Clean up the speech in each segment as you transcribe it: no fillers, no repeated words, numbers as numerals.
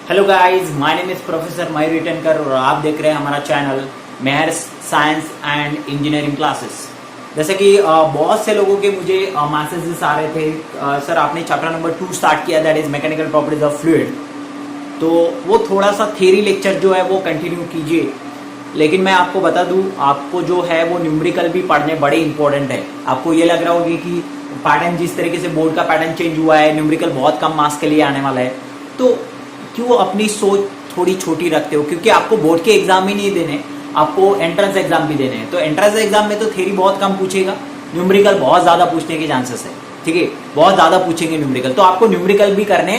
Hello guys, my name is professor Mayur Ritankar और आप देख रहे हैं हमारा channel Mehar science and engineering classes. जैसे कि बहुत से लोगों के मुझे मैसेजेस आ रहे थे, सर आपने चैप्टर नंबर 2 स्टार्ट किया, that is mechanical properties of fluid, तो वो थोड़ा सा थियरी लेक्चर जो है वो कंटिन्यू कीजिए। लेकिन मैं आपको बता दूं, आपको जो है वो न्यूमेरिकल भी पढ़ने बड़े इंपॉर्टेंट है। आपको ये लग रहा होगी कि पैटर्न जिस तरीके से बोर्ड का पैटर्न चेंज हुआ है, न्यूमेरिकल बहुत कम मार्क्स के लिए आने वाला है, तो क्यों अपनी सोच थोड़ी छोटी रखते हो? क्योंकि आपको बोर्ड के एग्जाम ही नहीं देने, आपको एंट्रेंस एग्जाम भी देने हैं। तो एंट्रेंस एग्जाम में तो थ्योरी बहुत कम पूछेगा, न्यूमेरिकल बहुत ज्यादा पूछने के चांसेस है। ठीक है, बहुत ज्यादा पूछेंगे न्यूमेरिकल, तो आपको न्यूमेरिकल भी करने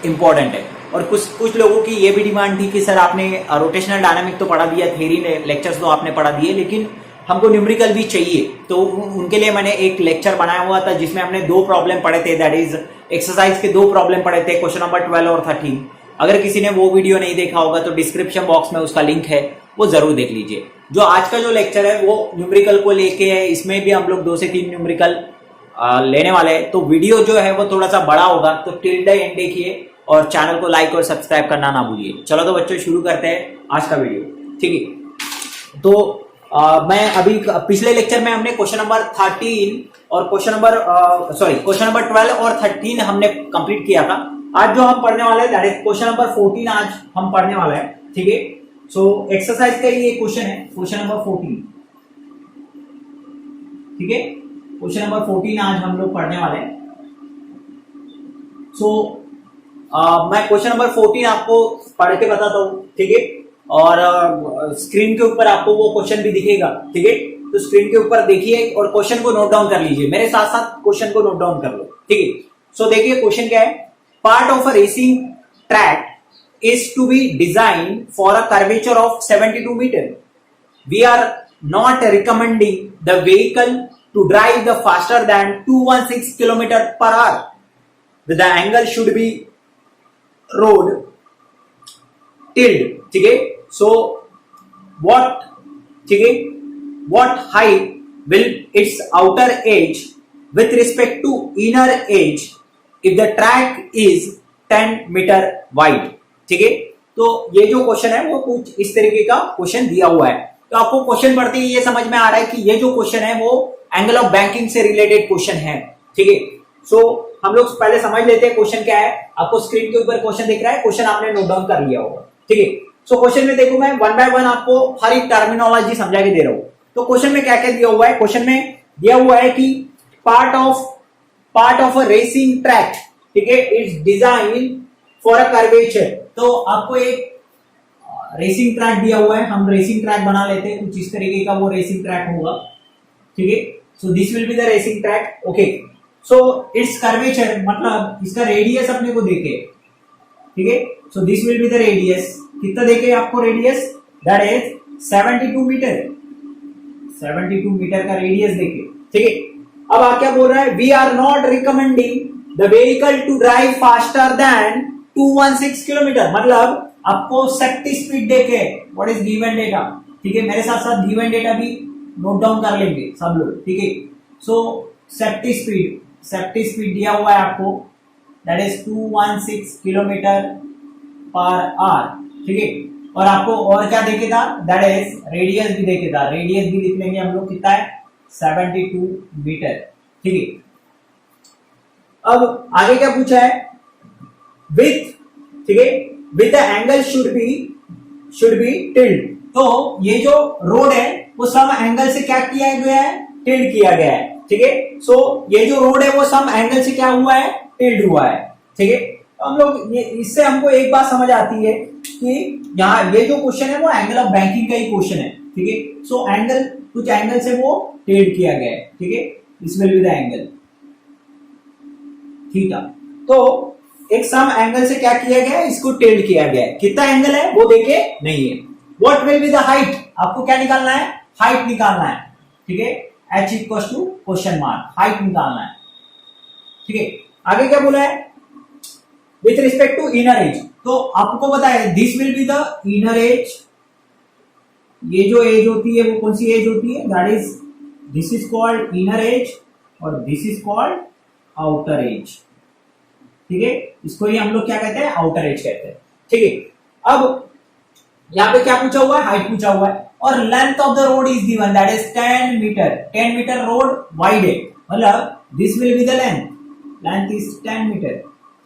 इंपॉर्टेंट है। और कुछ लोगों की ये भी डिमांड थी कि सर आपने रोटेशनल डायनामिक तो पढ़ा दिया, थ्योरी लेक्चर्स तो आपने पढ़ा दिए, लेकिन हमको न्यूमेरिकल भी चाहिए। तो उनके लिए मैंने एक लेक्चर बनाया हुआ था जिसमें हमने 2 प्रॉब्लम पढ़े थे, दैट इज एक्सरसाइज के 2 प्रॉब्लम पढ़े थे, क्वेश्चन नंबर 12 और 13। अगर किसी ने वो वीडियो नहीं देखा होगा तो डिस्क्रिप्शन बॉक्स में उसका लिंक है, वो जरूर देख लीजिए। जो आज का जो लेक्चर है वो न्यूमेरिकल को लेके है, इसमें भी हम लोग 2 से 3 न्यूमेरिकल लेने वाले हैं। तो वीडियो जो है वो थोड़ा सा बड़ा होगा, तो टिल द एंड देखिए और चैनल को लाइक और सब्सक्राइब करना ना भूलिए। चलो तो बच्चों शुरू करते हैं आज का वीडियो। ठीक है, तो मैं अभी पिछले लेक्चर में हमने क्वेश्चन नंबर 13 और क्वेश्चन नंबर 12 और 13 हमने कंप्लीट किया था। आज जो हम पढ़ने वाले हैं दैट इज क्वेश्चन नंबर 14 आज हम पढ़ने वाले हैं। ठीक है, सो एक्सरसाइज का ये क्वेश्चन है, क्वेश्चन नंबर 14। ठीक है, क्वेश्चन नंबर 14 आज हम लोग पढ़ने वाले हैं। सो मैं क्वेश्चन नंबर 14 आपको पढ़ के बताता हूँ। ठीक है, और स्क्रीन के ऊपर आपको वो क्वेश्चन भी दिखेगा। ठीक है, तो स्क्रीन के ऊपर देखिए और क्वेश्चन को नोट डाउन कर लीजिए, मेरे साथ साथ क्वेश्चन को नोट डाउन कर लो। ठीक है, सो देखिए क्वेश्चन क्या है। Part of a racing track is to be designed for a curvature of 72 meter. We are not recommending the vehicle to drive the faster than 216 km per hour. The angle should be road tilt. ठीक है, so what height will its outer edge with respect to inner edge if the track is 10 meter wide. ठीक है, तो ये जो question है वो कुछ इस तरीके का क्वेश्चन दिया हुआ है। तो आपको क्वेश्चन पढ़ते ही ये समझ में आ रहा है कि ये जो क्वेश्चन है वो एंगल ऑफ बैंकिंग से रिलेटेड क्वेश्चन है। ठीक है, सो हम लोग पहले समझ लेते हैं क्वेश्चन क्या है। आपको स्क्रीन के ऊपर क्वेश्चन दिख रहा है, क्वेश्चन आपने नोट डाउन कर लिया होगा। ठीक है, सो क्वेश्चन में देखो मैं 1 बाय 1 आपको हर एक टर्मिनोलॉजी समझा के दे रहा हूं। तो क्वेश्चन में क्या क्या दिया हुआ है? क्वेश्चन में दिया हुआ है कि part of a racing track, ठीक है, it's design for a curvature. तो आपको एक रेसिंग ट्रैक दिया हुआ है, हम रेसिंग ट्रैक बना लेते हैं, कुछ इस तरीके का वो रेसिंग ट्रैक होगा। ठीक है, so this will be the racing track. Okay, so it's curvature मतलब इसका रेडियस अपने को देखे। ठीक है, so this will be the radius. कितना देखे आपको radius? That is 72 metre. 72 metre का रेडियस देखे। ठीक है, अब आप क्या बोल रहा है? We are not recommending the vehicle to drive faster than 216 kilometre, मतलब आपको सेफ्टी स्पीड देखे, व्हाट इज गिवन डेटा। ठीक है, मेरे साथ साथ गिवन डेटा भी नोट डाउन कर लेंगे सब लोग। ठीक है, सो सेफ्टी स्पीड दिया हुआ है आपको, that is 216 kilometre per hour. ठीक है, और आपको और क्या देखे था? दैट इज रेडियस भी देखे था, रेडियस भी लिख लेंगे हम लोग, कितना है? 72 मीटर। ठीक है, अब आगे क्या पूछा है? विथ, ठीक है, with the angle should be tilt. तो ये जो रोड है वो सम एंगल से क्या किया गया है? टिल्ट किया गया है। ठीक है, सो ये जो रोड है वो सम एंगल से क्या हुआ है? टिल्ट हुआ है। ठीक है, तो हम लोग इससे हमको एक बात समझ आती है कि यहाँ ये जो क्वेश्चन है वो एंगल ऑफ बैंकिंग का ही क्वेश्चन है। ठीक है, सो एंगल, कुछ एंगल से वो टिल्ट किया गया है। ठीक है, this will be the angle theta. तो एक सम एंगल से क्या किया गया है? इसको टिल्ट किया गया है। कितना एंगल है वो देखे नहीं है। What will be the height? आपको क्या निकालना है? हाइट निकालना है। ठीक है, h equal to question mark, height निकालना है। ठीक है, आगे क्या बोला है? With respect to inner edge. तो आपको पता है this will be the inner edge. ये जो एज होती है वो कौन सी एज होती है? That is, this is called inner edge और this is called outer edge. ठीक है, इसको ही हम लोग क्या कहते हैं? आउटर एज कहते हैं। ठीक है। अब यहाँ पे क्या पूछा हुआ है, हाइट पूछा हुआ है, और length of the road is given that is 10 metre. 10 metre road wide है, मतलब this will be the length, length is 10 metre.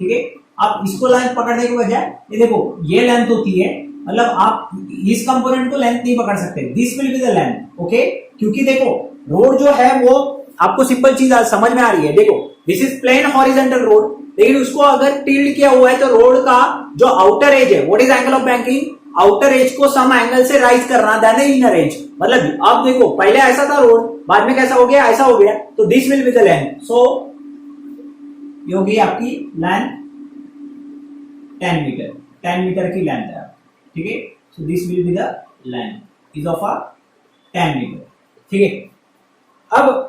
ठीक है, आप इसको लेंथ पकड़ने के बजाय ये देखो ये लेंथ होती है, मतलब आप इस कंपोनेंट को लेंथ नहीं पकड़ सकते, this will be the length. Okay, क्योंकि देखो रोड जो है वो आपको सिंपल चीज समझ में आ रही है। देखो this is plane horizontal road, लेकिन उसको अगर टिल्ड किया हुआ है तो रोड का जो आउटर एज है, what is angle of banking, outer as को सम एंगल से राइज करना देन इनर एज। मतलब अब देखो पहले ऐसा था रोड, बाद में कैसा हो गया, ऐसा हो गया, तो this will be the length. So ये होगी आपकी लेंथ 10 मीटर, 10 मीटर की लेंथ है। ठीक है, so this will be the length is of a 10 metre. ठीक है, अब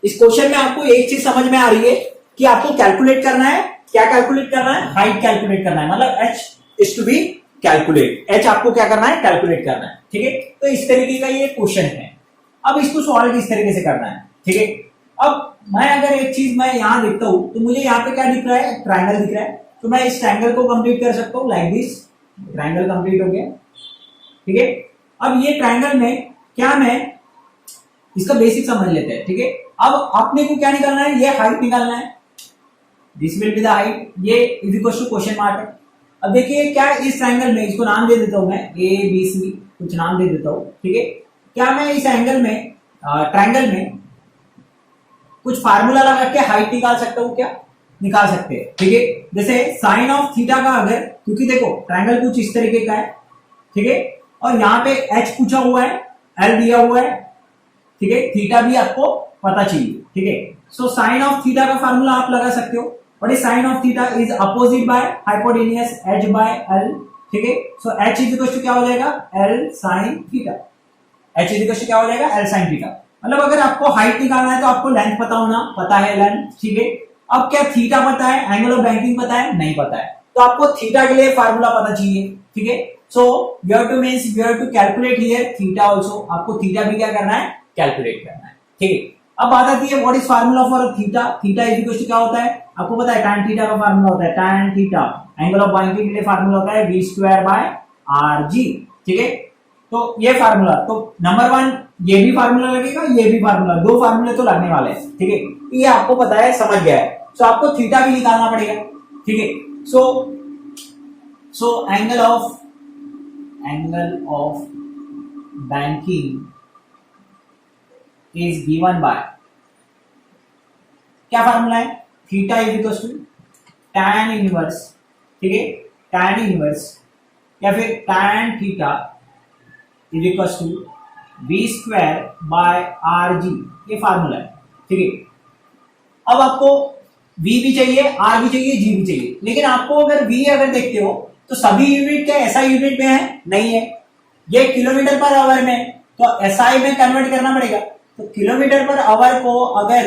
इस क्वेश्चन में आपको एक चीज समझ में आ रही है कि आपको कैलकुलेट करना है, क्या कैलकुलेट करना है, हाइट कैलकुलेट करना है, मतलब h is to be calculate, h आपको क्या करना है, कैलकुलेट करना है। ठीक है, तो इस तरीके का ये क्वेश्चन है। अब इसको सॉल्व किस तरीके से करना है। ठीक है, अब मैं अगर एक चीज मैं यहां देखता हूं तो मुझे यहाँ पे क्या दिख रहा है, ट्राइंगल दिख रहा है, तो मैं इस ट्राइंगल को कंप्लीट कर सकता हूं लाइक दिस, ट्राइंगल कंप्लीट हो गया। ठीक है, अब ये ट्राइंगल में क्या, मैं इसका बेसिक समझ लेते हैं। ठीक है, अब आपने को क्या निकालना है, ये हाइट निकालना है, this will be the height, ये is equal to question mark. अब देखिए क्या इस ट्राइंगल में, इसको नाम दे देता हूं मैं ए बी सी, कुछ नाम दे देता हूं। ठीक है, क्या मैं इस एंगल में ट्राइंगल में कुछ फार्मूला लगा के हाइट निकाल सकता हूं, क्या निकाल सकते हैं। ठीक है, जैसे साइन ऑफ थीटा का अगर, क्योंकि देखो ट्राइंगल कुछ इस तरीके का है, ठीक है, और यहाँ पे एच पूछा हुआ है, एल दिया हुआ है, ठीक है, थीटा भी आपको पता चाहिए। ठीक है, सो साइन ऑफ थीटा का फार्मूला आप लगा सकते हो, what is sine of theta is opposite by hypotenuse H by L. ठीक है, so H is equal to क्या हो जाएगा, L sine theta, H is equal to क्या हो जाएगा, एल साइन थीटा। मतलब अगर आपको हाइट निकालना है तो आपको लेंथ पता होना, पता है लेंथ। ठीक है, अब क्या थीटा पता है, एंगल ऑफ बैंकिंग पता है, नहीं पता है, तो आपको थीटा के लिए फार्मूला पता चाहिए। ठीक है, so you have to means you have to calculate here theta also, आपको थीटा भी क्या करना है, कैलकुलेट करना है। ठीक है, अब बात आती है what is formula for theta. Theta is equal to क्या होता है, आपको पता है tan थीटा का फार्मूला होता है tan theta, angle of banking के लिए फार्मूला होता है v²/rg। ठीक है, तो ये फार्मूला, तो नंबर 1 ये भी फार्मूला लगेगा, ये भी फार्मूला, दो फार्मूले तो लगने वाले हैं। ठीक है, ये आपको पता है, समझ गया है, सो आपको थीटा भी निकालना पड़ेगा। ठीक है, so angle of banking is given by, क्या फार्मूला है, theta is equal to tan inverse, ठीक है, tan इनवर्स या फिर tan theta is equal to v²/rg, ये फार्मूला है। ठीक है, अब आपको v भी चाहिए, r भी चाहिए, g भी चाहिए, लेकिन आपको अगर v अगर देखते हो तो सभी यूनिट क्या ऐसा यूनिट में है, नहीं है, ये किलोमीटर पर आवर में, तो एसआई में कन्वर्ट करना पड़ेगा। तो किलोमीटर पर आवर को अगर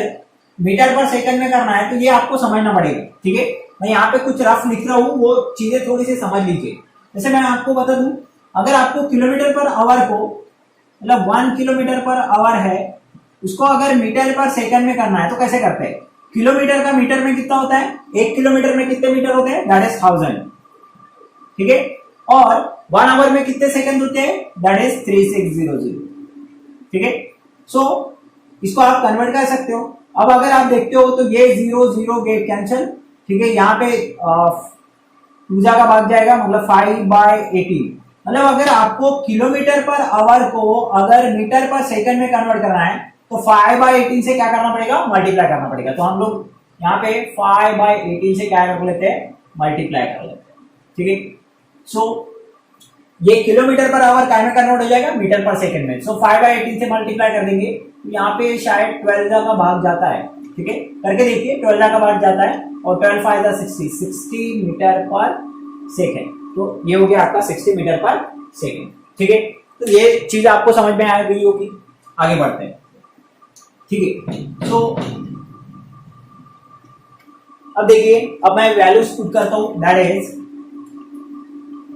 मीटर पर सेकंड में करना है तो ये आपको समझना पड़ेगा। ठीक है, मैं यहाँ पे कुछ रफ लिख रहा हूँ, वो चीजें थोड़ी सी समझ लीजिए। जैसे मैं आपको बता दूं, अगर आपको किलोमीटर पर आवर को, मतलब 1 किलोमीटर पर आवर है, उसको अगर मीटर पर सेकंड में करना है तो कैसे करते हैं, किलोमीटर का मीटर में कितना होता है, 1 किलोमीटर में कितने मीटर होते हैं, दैट इज 1000। ठीक है, और 1 आवर में कितने सेकंड होते हैं, दैट इज 3600। ठीक है, सो इसको आप कन्वर्ट कर सकते हो। अब अगर आप देखते हो तो ये 0 0 गेट कैंसिल। ठीक है, यहाँ पे 2 का भाग जाएगा, मतलब 5/18। मतलब अगर आपको किलोमीटर पर आवर को अगर मीटर पर सेकंड में कन्वर्ट करना है तो 5/18 से क्या करना पड़ेगा, मल्टीप्लाई करना पड़ेगा। तो हम लोग यहाँ पे 5/18 से क्या कर लेते हैं, मल्टीप्लाई कर लेते हैं। ठीक है, सो ये किलोमीटर पर आवर काय में कन्वर्ट हो जाएगा, मीटर पर सेकंड में। सो 5/18 से मल्टीप्लाई कर देंगे, तो यहाँ पे शायद 12 का भाग जाता है। ठीक है, करके देखिए, 12 का भाग जाता है, और 12 5 60 मीटर पर सेकंड, तो ये हो गया आपका 60 मीटर पर सेकंड। ठीक है, तो ये चीज आपको समझ में आ गई होगी, आगे बढ़ते हैं। ठीक है, तो अब देखिए, अब मैं वैल्यूज पुट करता हूं, that is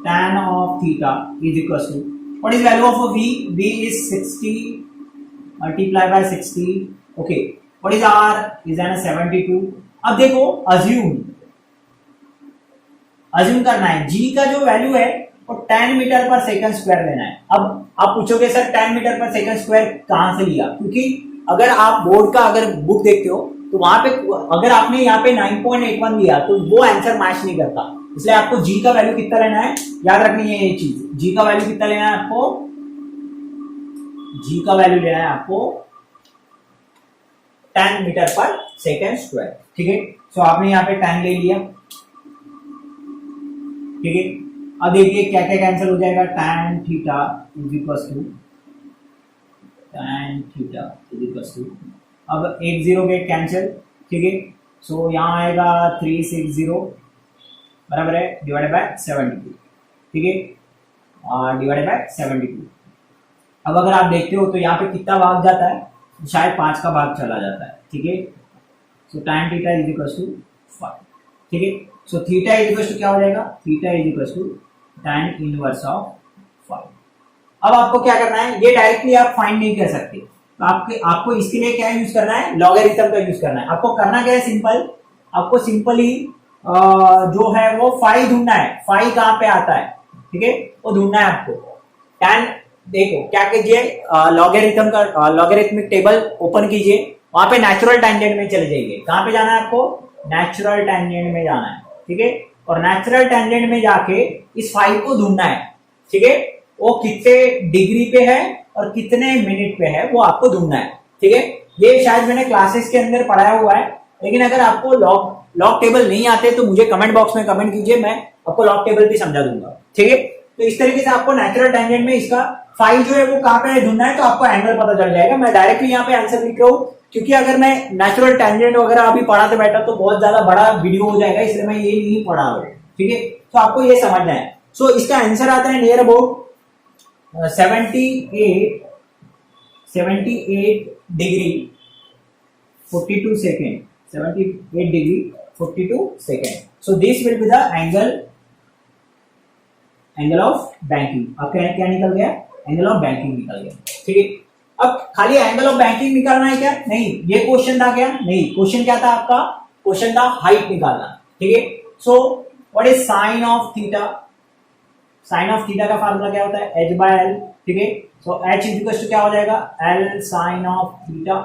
tan of theta is equals to, what is value of a v, v is 60 multiplied by 60, okay, what is r, is an 72। अब देखो, assume अज्यूम करना है जी का जो वैल्यू है वो 10 मीटर पर सेकंड स्क्वायर लेना है। अब आप पूछोगे सर 10 मीटर पर सेकंड स्क्वायर कहां से लिया, क्योंकि अगर आप बोर्ड का अगर बुक देखते हो तो वहां पे अगर आपने यहाँ पे 9.81 लिया तो वो आंसर मैच नहीं करता, इसलिए आपको जी का वैल्यू कितना लेना है, याद रखनी है ये चीज। जी का वैल्यू कितना लेना है आपको, जी का वैल्यू लेना है आपको 10 मीटर पर सेकेंड स्क्वायर। ठीक है, सो आपने यहाँ पे 10 ले लिया। ठीक है, अब देखिए क्या क्या कैंसिल हो जाएगा, tan theta is equal to tan theta is equal to, अब 10 गेट कैंसिल। ठीक है, सो यहाँ आएगा 360 बराबर है डिवाइडेड बाय 72। ठीक है, डिवाइडेड बाय 72। अब अगर आप देखते हो तो यहाँ पे कितना भाग जाता है, शायद 5 का भाग चला जाता है। ठीक है, so tan theta is equal to 5। ठीक है, so theta is equal to क्या हो जाएगा, theta is equal to tan inverse of 5। अब आपको क्या करना है, ये डायरेक्टली आप फाइंड नहीं कर सकते, तो आपको इसके लिए क्या यूज करना है, लॉगरिथम का यूज करना है। आपको करना क्या है, सिंपल, आपको सिंपली जो है वो फाई ढूंढना है। फाई कहां पे आता है, ठीक है, वो ढूंढना है आपको। tan देखो क्या कीजिए, लॉगरिथम का लॉगरिथमिक टेबल ओपन कीजिए, वहां पे नेचुरल टेंजेंट में चले जाइए। कहां पे जाना है आपको, नेचुरल टेंजेंट में जाना है। ठीक है, और नेचुरल टेंजेंट में जाके इस फाई को ढूंढना है। ठीक है, वो कितने डिग्री पे है और कितने मिनट पे है वो आपको ढूंढना है। ठीक है, ये शायद मैंने क्लासेस के अंदर पढ़ाया हुआ है, लेकिन अगर आपको लॉग टेबल नहीं आते तो मुझे कमेंट बॉक्स में कमेंट कीजिए, मैं आपको लॉग टेबल भी समझा दूंगा। ठीक है, तो इस तरीके से आपको नेचुरल टेंजेंट में इसका फाई जो है वो कहां पे ढूंढना है, तो आपको एंगल पता चल जाएगा। मैं डायरेक्टली यहाँ पे आंसर लिख रहा हूँ, क्योंकि अगर मैं नेचुरल टेंजेंट वगैरह अभी पढ़ाते बैठा तो बहुत ज्यादा बड़ा वीडियो हो जाएगा, इसलिए मैं ये नहीं पढ़ा रहा हूँ। ठीक है, तो आपको ये समझना है। सो इसका आंसर आता है near about 78 degree 42 second, 78 degree 42 second. So this will be the angle of banking. अब क्या निकल गया, एंगल ऑफ बैंकिंग निकल गया। ठीक है, अब खाली एंगल ऑफ बैंकिंग निकालना है क्या, नहीं, ये क्वेश्चन था क्या, नहीं, क्वेश्चन क्या था आपका, क्वेश्चन था हाइट निकालना। ठीक है, so what is sine of theta, sine of theta का फार्मूला क्या होता है, h बाय l। ठीक है, so h is equal to क्या हो जाएगा, l sine of theta.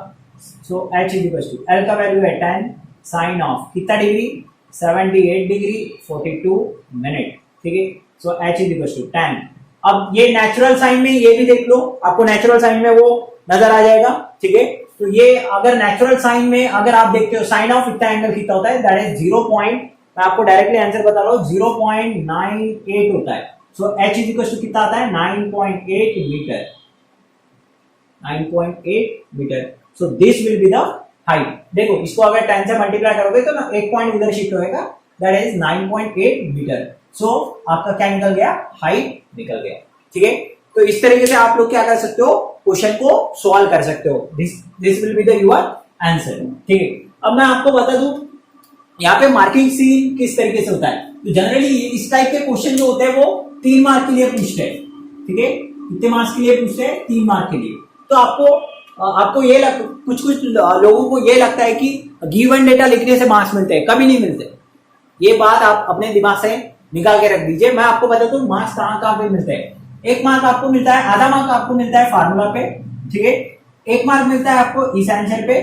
So h is equal to l का वैल्यू है 10, साइन ऑफ कितना डिग्री, 78 डिग्री 42 मिनट। ठीक है, so h is equal to 10। अब ये नेचुरल साइन में ये भी देख लो, आपको नेचुरल साइन में वो नजर आ जाएगा। ठीक है, तो ये अगर नेचुरल साइन में अगर आप देखते हो साइन ऑफ इतना एंगल कितना होता है, दैट इज 0. मैं आपको डायरेक्टली आंसर बता रहा हूं, 0.98 होता है। So h is equal to कितना आता है, 9.8 metre, 9.8 metre. So this will be the height. देखो इसको अगर 10 से मल्टीप्लाई करोगे तो ना एक पॉइंट उधर शिफ्ट होएगा, दैट इज 9.8 मीटर। सो आपका क्या निकल गया, हाइट निकल गया। ठीक है, तो इस तरीके से आप लोग क्या कर सकते हो, क्वेश्चन को सॉल्व कर सकते हो। This will be the your answer. ठीक है, अब मैं आपको बता दूं यहाँ पे मार्किंग सीन किस तरीके से होता है। तो जनरली इस टाइप के क्वेश्चन जो होते हैं वो 3 मार्क के लिए पूछते हैं। ठीक है, कितने मार्क्स के लिए पूछते हैं, 3 मार्क के लिए। तो आपको ये कुछ लोगों को ये लगता है कि गिवन डेटा लिखने से मार्क्स मिलते हैं, कभी नहीं मिलते। ये बात आप अपने दिमाग से निकाल के रख दीजिए। मैं आपको बता दूं मार्क्स कहां पे मिलते हैं। 1 मार्क आपको मिलता है, आधा मार्क आपको मिलता है फार्मूला पे। ठीक है, 1 मार्क मिलता है आपको इस आंसर पे,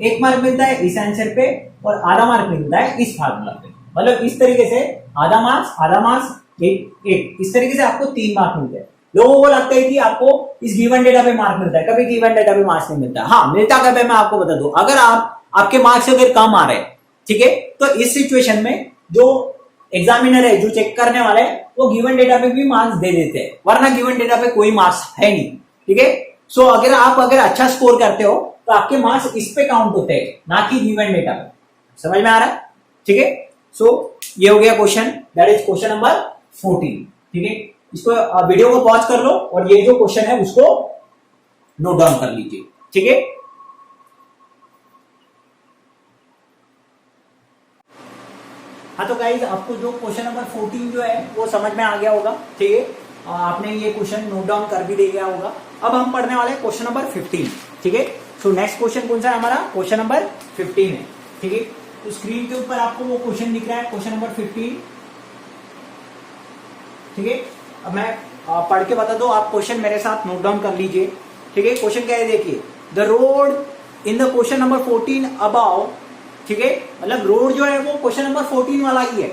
1 मार्क मिलता है इस आंसर पे, और आधा मार्क मिलता है इस फार्मूला पे। मतलब इस तरीके से आधा मार्क्स एक इस तरीके से आपको 3 मार्क मिलते हैं। लोगों को लगता है कि आपको इस गिवन डेटा पे मार्क मिलता है, कभी गिवन डेटा पे मार्क्स नहीं मिलता। हाँ, मिलता कब है, मैं आपको बता दूं, अगर आपके मार्क्स अगर कम आ रहे हैं, ठीक है, तो इस सिचुएशन में जो एग्जामिनर है, जो चेक करने वाले हैं, वो गिवन डेटा पे भी मार्क्स दे देते हैं, वरना गिवन डेटा पे कोई मार्क्स है नहीं। ठीक है, सो अगर आप अच्छा स्कोर करते हो तो आपके मार्क्स इस पे काउंट होते हैं, ना कि गिवन डेटा पे। समझ में आ रहा है? ठीक है, सो ये हो गया question, that is question number 14। ठीक है, इसको वीडियो को पॉज कर लो और ये जो क्वेश्चन है उसको नोट डाउन कर लीजिए। ठीक है, हाँ, तो गाइज आपको जो क्वेश्चन नंबर 14 जो है वो समझ में आ गया होगा। ठीक है, आपने ये क्वेश्चन नोट डाउन कर भी दिया होगा। अब हम पढ़ने वाले हैं क्वेश्चन नंबर 15। ठीक है, सो नेक्स्ट क्वेश्चन कौन सा है हमारा, क्वेश्चन नंबर 15 है। ठीक है, तो स्क्रीन के ऊपर आपको वो क्वेश्चन दिख रहा है, क्वेश्चन नंबर 15। ठीक है, अब मैं पढ़ के बता दो, आप क्वेश्चन मेरे साथ नोट डाउन कर लीजिए। ठीक है, क्वेश्चन क्या है देखिए, the road in the question number 14 about, ठीक है, मतलब रोड जो है वो क्वेश्चन नंबर 14 वाला ही है,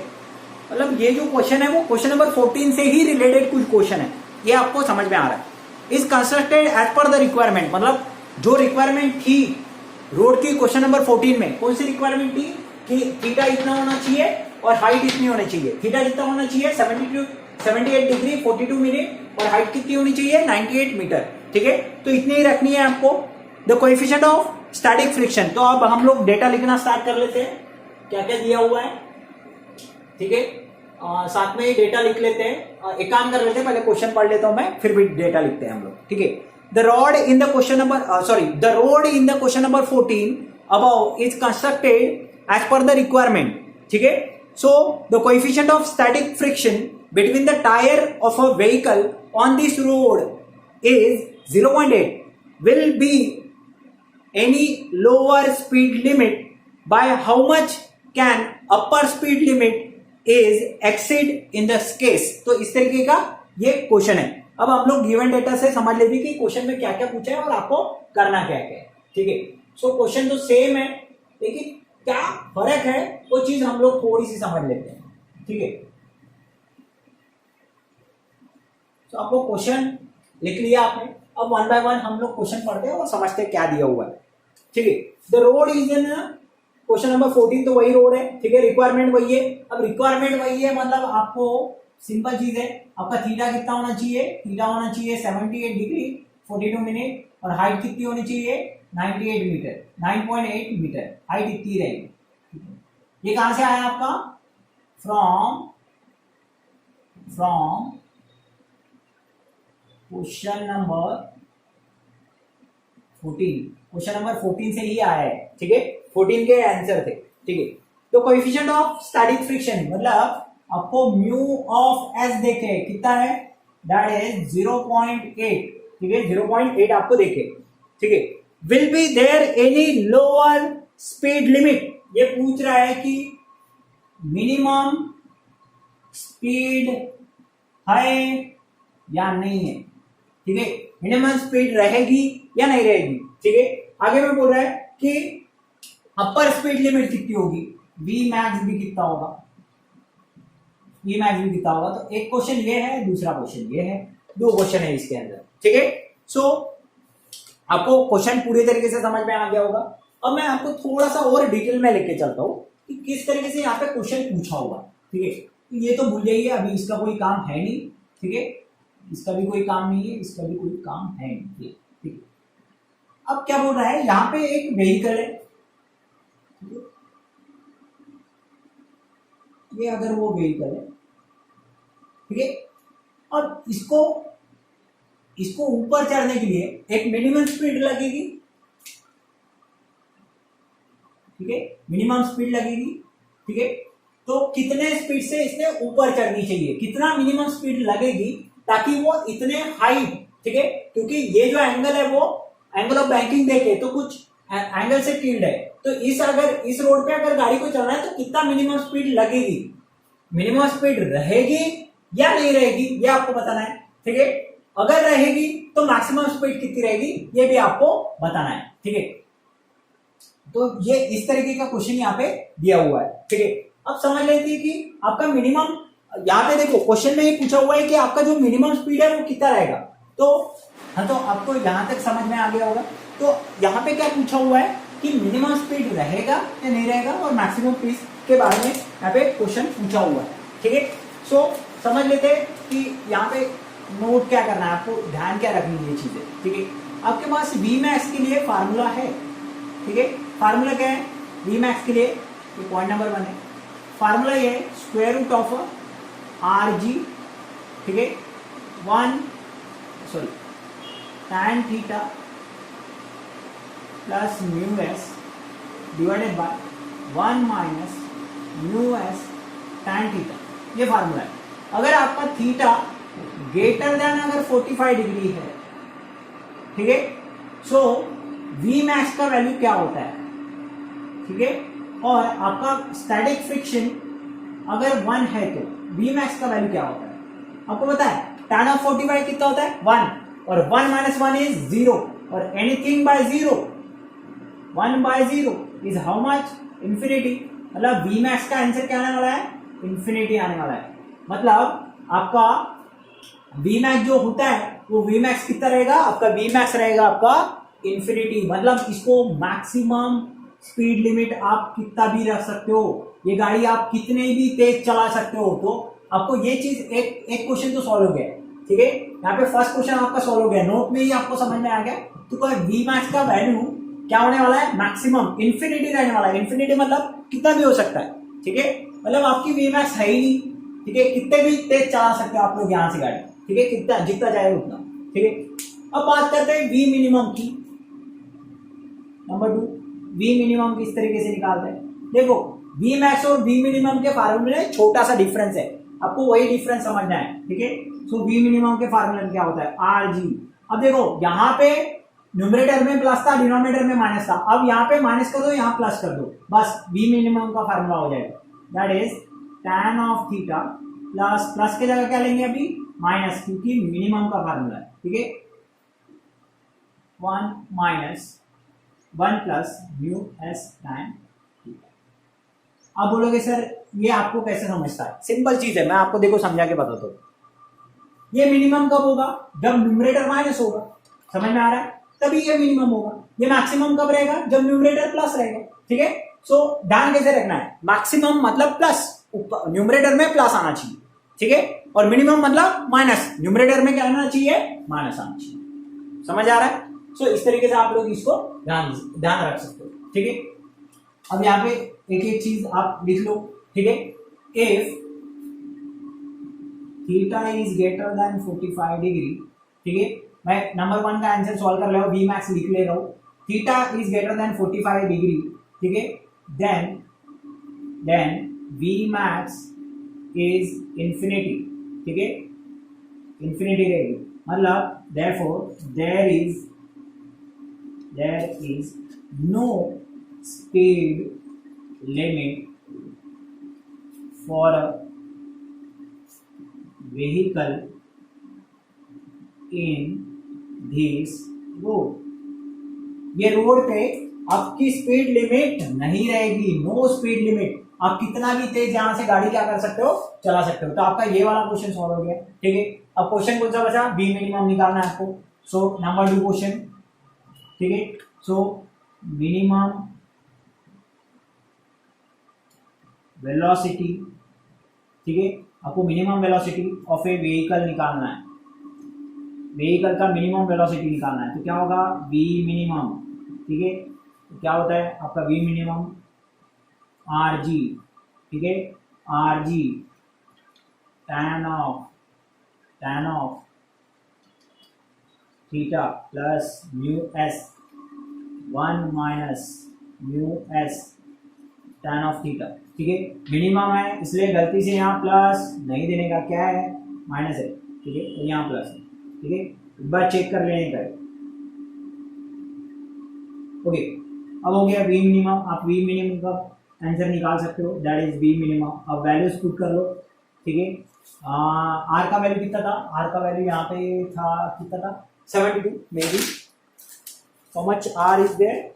मतलब ये जो क्वेश्चन है वो क्वेश्चन नंबर 14 से ही रिलेटेड कुछ क्वेश्चन है, ये आपको समझ में आ रहा है। Is constructed as per the requirement, मतलब जो रिक्वायरमेंट थी रोड की क्वेश्चन नंबर 14 में, कौन सी रिक्वायरमेंट थी कि थीटा इतना होना चाहिए और हाइट इतनी होनी चाहिए। थीटा कितना होना चाहिए 78 डिग्री 42 मिनट, और हाइट कितनी होनी चाहिए 98 मीटर। ठीक है, तो इतनी ही रखनी है आपको। The coefficient of static friction, तो अब हम लोग डेटा लिखना स्टार्ट कर लेते हैं, क्या क्या दिया हुआ है। ठीक है, साथ में ही डेटा लिख लेते हैं। एक काम कर लेते हैं, पहले क्वेश्चन पढ़ लेता हूं मैं, फिर भी डेटा लिखते हैं हम लोग। ठीक है, the road in the question number the road in the question number 14 above is constructed as per the requirement. ठीक है, so the coefficient of static friction between the tire of a vehicle on this road is 0.8. will be any lower speed limit, by how much can upper speed limit is exceed in this case. तो इस तरीके का ये question है। अब हम लोग given data से समझ लेते हैं कि क्वेश्चन में क्या क्या पूछा है और आपको करना क्या क्या है। ठीक है, सो क्वेश्चन तो सेम है, लेकिन क्या फर्क है वो चीज हम लोग थोड़ी सी समझ लेते हैं। ठीक है, तो आपको क्वेश्चन लिख लिया आपने, अब वन बाय वन हम लोग क्वेश्चन पढ़ते हैं और समझते हैं क्या दिया हुआ है। ठीक है, the road is in question number 14, तो वही रोड है। ठीक है, रिक्वायरमेंट वही है। अब रिक्वायरमेंट वही है मतलब आपको सिंपल चीज है, आपका थीटा कितना होना चाहिए, थीटा होना चाहिए 78 डिग्री 42 मिनट, और हाइट कितनी होनी चाहिए 98 मीटर, 9.8 मीटर हाइट इतनी रहेगी। ये कहां से आया आपका, from question number 14, question number 14 से ही आया है। ठीक है, 14 के आंसर थे। ठीक है, तो कोएफिशिएंट ऑफ स्टैटिक फ्रिक्शन मतलब आपको म्यू ऑफ एस देखे कितना है, दैट इज 0.8। ठीक है, 0.8 आपको देखे। ठीक है, will be there any lower speed limit, ये पूछ रहा है कि मिनिमम स्पीड है या नहीं है। ठीक है, मिनिमम स्पीड रहेगी या नहीं रहेगी। ठीक है, आगे में बोल रहा है कि अपर स्पीड लिमिट कितनी होगी, वी मैक्स भी कितना होगा, वी मैक्स भी कितना होगा। तो एक क्वेश्चन ये है, दूसरा क्वेश्चन ये है, दो क्वेश्चन है इसके अंदर। ठीक है, सो आपको क्वेश्चन पूरी तरीके से समझ में आ गया होगा। अब मैं आपको थोड़ा सा और डिटेल में लेके चलता हूं कि किस तरीके से यहाँ पे क्वेश्चन पूछा हुआ। ठीक है, तो ये तो भूल जाइए, अभी इसका कोई काम है नहीं। ठीक है, इसका भी कोई काम नहीं है, इसका भी कोई काम है नहीं। ठीक है, अब क्या बोल रहा है, यहाँ पे एक व्हीकल है, ये अगर वो व्हीकल है, ठीक है, और इसको ऊपर चढ़ने के लिए एक मिनिमम स्पीड लगेगी। ठीक है, मिनिमम स्पीड लगेगी। ठीक है, तो कितने स्पीड से इसने ऊपर चढ़नी चाहिए, कितना मिनिमम स्पीड लगेगी ताकि वो इतने हाइट, ठीक है, क्योंकि ये जो एंगल है वो एंगल ऑफ बैंकिंग देखे तो कुछ एंगल से टिल्ड है, तो इस रोड पे अगर गाड़ी को चलना है तो कितना मिनिमम स्पीड लगेगी, मिनिमम स्पीड रहेगी या नहीं रहेगी, ये आपको बताना है। ठीक है, अगर रहेगी तो मैक्सिमम स्पीड कितनी रहेगी ये भी आपको बताना है। ठीक है, तो ये इस तरीके का क्वेश्चन यहाँ पे दिया हुआ है। ठीक है, अब समझ लेते हैं कि आपका मिनिमम, यहाँ पे देखो क्वेश्चन में ये पूछा हुआ है कि आपका जो मिनिमम स्पीड है वो कितना रहेगा। तो हाँ, तो आपको यहाँ तक समझ में आ गया होगा। तो यहाँ पे क्या पूछा हुआ है कि मिनिमम स्पीड रहेगा या नहीं रहेगा, और मैक्सिमम स्पीड के बारे में यहाँ पे क्वेश्चन पूछा हुआ है। ठीक है, सो समझ लेते हैं कि यहाँ पे नोट क्या करना है, आपको ध्यान क्या रखनी है ये चीजें। ठीक है, आपके पास वी मैक्स के लिए फार्मूला है। ठीक है, फार्मूला क्या है वी मैक्स के लिए, तो पॉइंट नंबर 1 है, फार्मूला ये है square root of R G, ठीक है, tan theta plus mu S divided by 1 minus mu S tan theta, ये फार्मूला है। अगर आपका थीटा ग्रेटर देन अगर 45 डिग्री है, ठीक है, सो वी मैक्स का वैल्यू क्या होता है, ठीक है, और आपका स्टैटिक फ्रिक्शन अगर 1 है तो वी मैक्स का वैल्यू क्या होता है, आपको पता है tan ऑफ 45 कितना होता है 1 और 1 माइनस 1 इज 0 और anything by 0 1 by 0 is how much infinity. मतलब वी मैक्स का आंसर क्या आने वाला है इंफिनिटी आने वाला है। मतलब आपका वी मैक्स जो होता है वो वी मैक्स कितना रहेगा आपका वी मैक्स रहेगा आपका इंफिनिटी। मतलब इसको मैक्सिमम स्पीड लिमिट आप कितना भी रख सकते हो, ये गाड़ी आप कितने भी तेज चला सकते हो। तो आपको ये चीज एक क्वेश्चन तो सॉल्व हो गया, ठीक है। यहाँ पे फर्स्ट क्वेश्चन आपका सॉल्व हो गया, नोट में ही आपको समझ में आ गया। तो वी मैक्स का वैल्यू क्या होने वाला है मैक्सिमम इंफिनिटी रहने वाला है। इंफिनिटी मतलब कितना भी हो सकता है, ठीक है। मतलब आपकी वी मैक्स है ही नहीं, ठीक है। कितने भी तेज चला सकते हो आप लोग यहाँ से गाड़ी, ठीक है, कितना जितना जाए उतना, ठीक है। अब बात करते हैं वी मिनिमम की। नंबर 2 वी मिनिमम किस तरीके से निकालते हैं। देखो वी मैक्स और वी मिनिमम के फार्मूले में छोटा सा डिफरेंस है, आपको वही डिफरेंस समझना है, ठीक है। सो वी मिनिमम के फार्मूले में क्या होता है आर जी। अब देखो यहाँ पे न्यूमरेटर में प्लस था, डिनोमिनेटर में माइनस था, अब यहाँ पे माइनस कर दो, यहाँ प्लस कर दो, बस वी मिनिमम का फार्मूला हो जाएगा। That is tan of theta plus plus के जगह क्या लेंगे अभी माइनस, क्योंकि मिनिमम का फार्मूला है, ठीक है। 1 minus 1 plus mu S tan theta. अब बोलोगे सर ये आपको कैसे समझता है, सिंपल चीज है, मैं आपको देखो समझा के बताता हूँ। ये मिनिमम कब होगा जब न्यूमरेटर माइनस होगा, समझ में आ रहा है, तभी ये मिनिमम होगा। ये मैक्सिमम कब रहेगा जब न्यूमरेटर प्लस रहेगा, ठीक है। सो ध्यान कैसे रखना है, मैक्सिमम मतलब प्लस, न्यूमरेटर में प्लस आना चाहिए, ठीक है, और मिनिमम मतलब माइनस, न्यूमरेटर में क्या आना चाहिए माइनस आना चाहिए। समझ आ रहा है। सो इस तरीके से आप लोग इसको ध्यान रख सकते हो, ठीक है। अब यहाँ पे एक एक चीज आप लिख लो, ठीक है। If theta is greater than 45 degree, ठीक है, मैं नंबर 1 का आंसर सॉल्व कर ले रहा हूँ, वी मैक्स लिख ले रहा हूँ। Theta is greater than 45 degree, ठीक है, then V max is infinity, ठीक है, इंफिनिटी रहेगी। मतलब therefore there is no speed limit for a vehicle in this road। ये रोड पे आपकी स्पीड लिमिट नहीं रहेगी, नो स्पीड लिमिट। आप कितना भी तेज यहां से गाड़ी क्या कर सकते हो चला सकते हो। तो आपका ये वाला क्वेश्चन सॉल्व हो गया, ठीक है। अब क्वेश्चन कौन सा बचा, बी मिनिमम निकालना है आपको। सो नंबर 2 क्वेश्चन, ठीक है। सो मिनिमम वेलोसिटी, ठीक है, आपको minimum velocity of A vehicle निकालना है, व्हीकल का मिनिमम वेलोसिटी निकालना है। तो क्या होगा वी मिनिमम, ठीक है, तो क्या होता है आपका वी मिनिमम आर जी, ठीक है, R G tan of theta plus mu S 1 minus mu S tan of theta, ठीक है। मिनिमम है इसलिए गलती से यहाँ प्लस नहीं देने का, क्या है माइनस है, ठीक है, तो यहाँ प्लस है, ठीक है। एक बार चेक कर लेने का, ओके। अब हो गया वी मिनिमम, आप वी मिनिमम का आंसर निकाल सकते हो, दैट इज वी मिनिमम। अब वैल्यूज पुट कर लो, ठीक है। आर का वैल्यू कितना था, आर का वैल्यू यहाँ पे था कितना था 72 may be, how much R is there,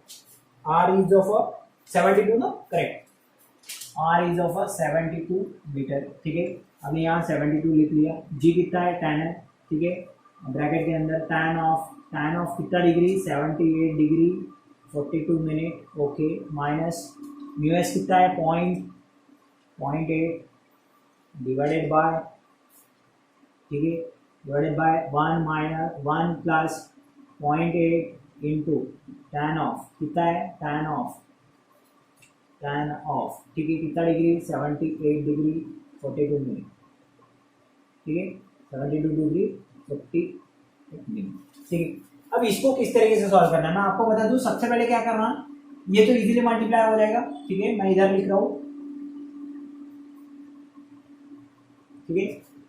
R is of 72 ना, correct, R is of 72 metre, ठीक है। हमने यहाँ 72 लिख लिया। जी कितना है 10 है, ठीक है, ब्रैकेट के अंदर tan ऑफ कितना degree 78 degree 42 minute, okay, minus mu S कितना है 0.8 डिवाइडेड बाय, ठीक है, divided by 1 minus 1 plus 0.8 into tan of कितना है tan ऑफ, ठीक है, कितना डिग्री 78 डिग्री 42 मिनट, ठीक है, 72 डिग्री 48 मिनट, ठीक है। अब इसको किस तरीके से सॉल्व करना है मैं आपको बता दूं। सबसे पहले क्या करना, ये तो इजीली मल्टीप्लाई हो जाएगा, ठीक है, मैं इधर लिख रहा हूँ, ठीक है,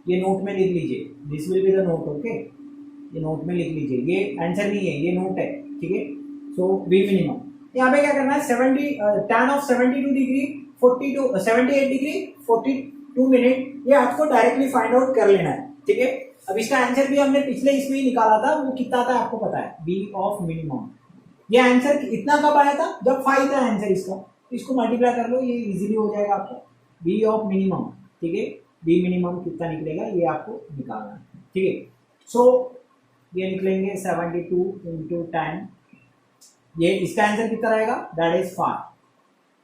ये नोट में लिख लीजिए, this will be the note, okay, ये नोट में लिख लीजिए, ये आंसर नहीं है, ये नोट है, ठीक है। सो वी मिनिमम यहाँ पे क्या करना है 70 tan of 72 degree 78 degree 42 minute, ये आपको डायरेक्टली फाइंड आउट कर लेना है, ठीक है। अब इसका आंसर भी हमने पिछले इसमें ही निकाला था, वो कितना था आपको पता है, बी ऑफ मिनिमम। ये आंसर इतना कब आया था, जब 5 था आंसर इसका, इसको मल्टीप्लाई कर लो, ये इजीली हो जाएगा आपको, बी ऑफ मिनिमम, ठीक है। बी मिनिमम कितना निकलेगा ये आपको निकालना है, ठीक है। सो ये निकलेंगे 72 इंटू 10, ये इसका आंसर कितना रहेगा, दैट इज 5।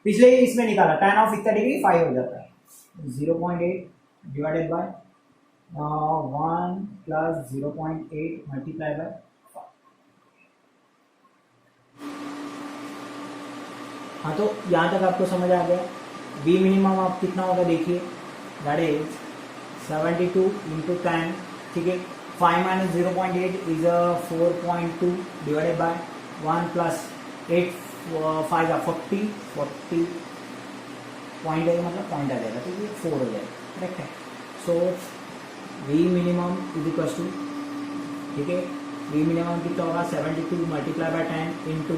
पिछले ही इसमें निकाला, tan ऑफ इतना डिग्री 5 हो जाता है, 0.8 divided by 1 plus 0.8 multiply by 5। हाँ, तो यहाँ तक आपको समझ आ गया। बी मिनिमम आप कितना होगा देखिए, दैट इज 72 इंटू 10, ठीक है। 5 minus 0.8 is 4.2 divided by 1 plus 8 5 का 40 पॉइंट है, मतलब पॉइंट आ जाएगा, तो ये 4 हो जाएगा, करेक्ट है। So V minimum is equal to, ठीक है, वी मिनिमम कितना होगा 72 multiply by 10 into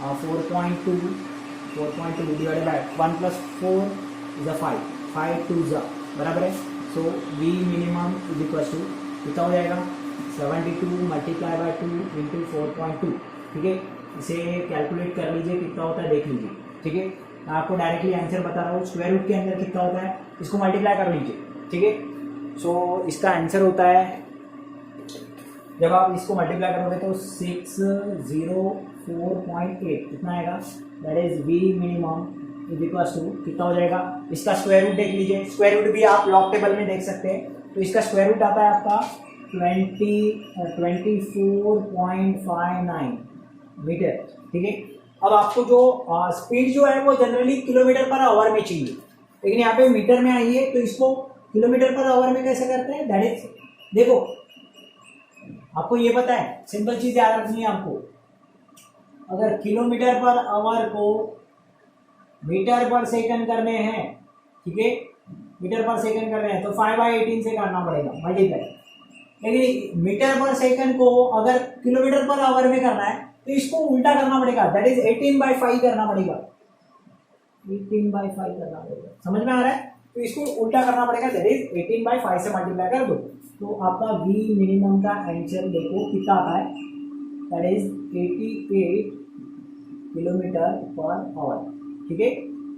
4.2 divided by 1 plus 4 is 5 2 बराबर है। So V minimum is equal to कितना हो जाएगा 72 मल्टीप्लाई बाय 2 इंटू 4.2, ठीक है। इसे कैलकुलेट कर लीजिए कितना होता है, देख लीजिए, ठीक है। मैं आपको डायरेक्टली आंसर बता रहा हूँ, स्क्वायर रूट के अंदर कितना होता है इसको मल्टीप्लाई कर लीजिए, ठीक है। सो इसका आंसर होता है, जब आप इसको मल्टीप्लाई करोगे तो 604.8 कितना आएगा, that is V minimum is equal to कितना हो जाएगा, इसका स्क्वायर रूट देख लीजिए, स्क्वायर रूट भी आप लॉग टेबल में देख सकते हैं, तो इसका स्क्वायर रूट आता है आपका 24.59 मीटर, ठीक है। अब आपको जो स्पीड जो है वो जनरली किलोमीटर पर आवर में चाहिए, लेकिन यहाँ पे मीटर में आई है, तो इसको किलोमीटर पर आवर में कैसे करते हैं, दैट इज, देखो आपको ये पता है, सिंपल चीज याद रखनी है आपको, अगर किलोमीटर पर आवर को मीटर पर सेकंड करने हैं, ठीक है, मीटर पर सेकंड कर रहे हैं तो 5/18 से करना पड़ेगा मल्टीप्लाई, लेकिन मीटर पर सेकंड को अगर किलोमीटर पर आवर में करना है तो इसको उल्टा करना पड़ेगा, दैट इज 18/5 करना पड़ेगा, 18/5 करना पड़ेगा, समझ में आ रहा है। तो इसको उल्टा करना पड़ेगा, दैट इज 18/5 से मल्टीप्लाई कर दो, तो आपका वी मिनिमम का आंसर देखो कितना आता है, that is 88 kilometre per hour, ठीक है,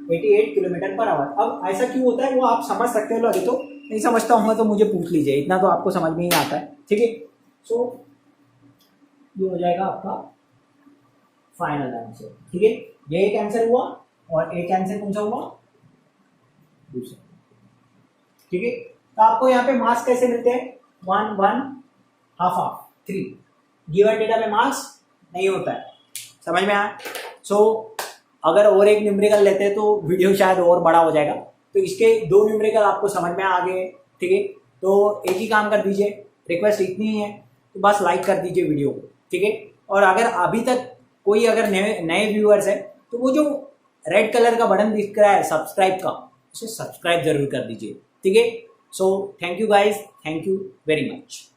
88 किलोमीटर पर आवर। अब ऐसा क्यों होता है वो आप समझ सकते हो, लगे तो नहीं समझता हूँ तो मुझे पूछ लीजिए, इतना तो आपको समझ में ही आता है, ठीक है। सो ये हो जाएगा आपका फाइनल आंसर, ठीक है। ये एक आंसर हुआ, और एक आंसर कौन सा हुआ, दूसरा, ठीक है। तो आपको यहाँ पे मार्क्स कैसे मिलते हैं, 1 1 हाफ हाफ 3, गिवन डेटा में मार्क्स नहीं होता है, समझ में आया। सो अगर और एक न्यूमेरिकल लेते हैं तो वीडियो शायद और बड़ा हो जाएगा, तो इसके 2 न्यूमेरिकल आपको समझ में आ गए, ठीक है। तो एक ही काम कर दीजिए, रिक्वेस्ट इतनी ही है, तो बस लाइक कर दीजिए वीडियो को, ठीक है। और अगर अभी तक कोई अगर नए व्यूअर्स है तो वो जो रेड कलर का बटन दिख रहा है सब्सक्राइब का, उसे सब्सक्राइब जरूर कर दीजिए, ठीक है। So thank you guys, thank you very much.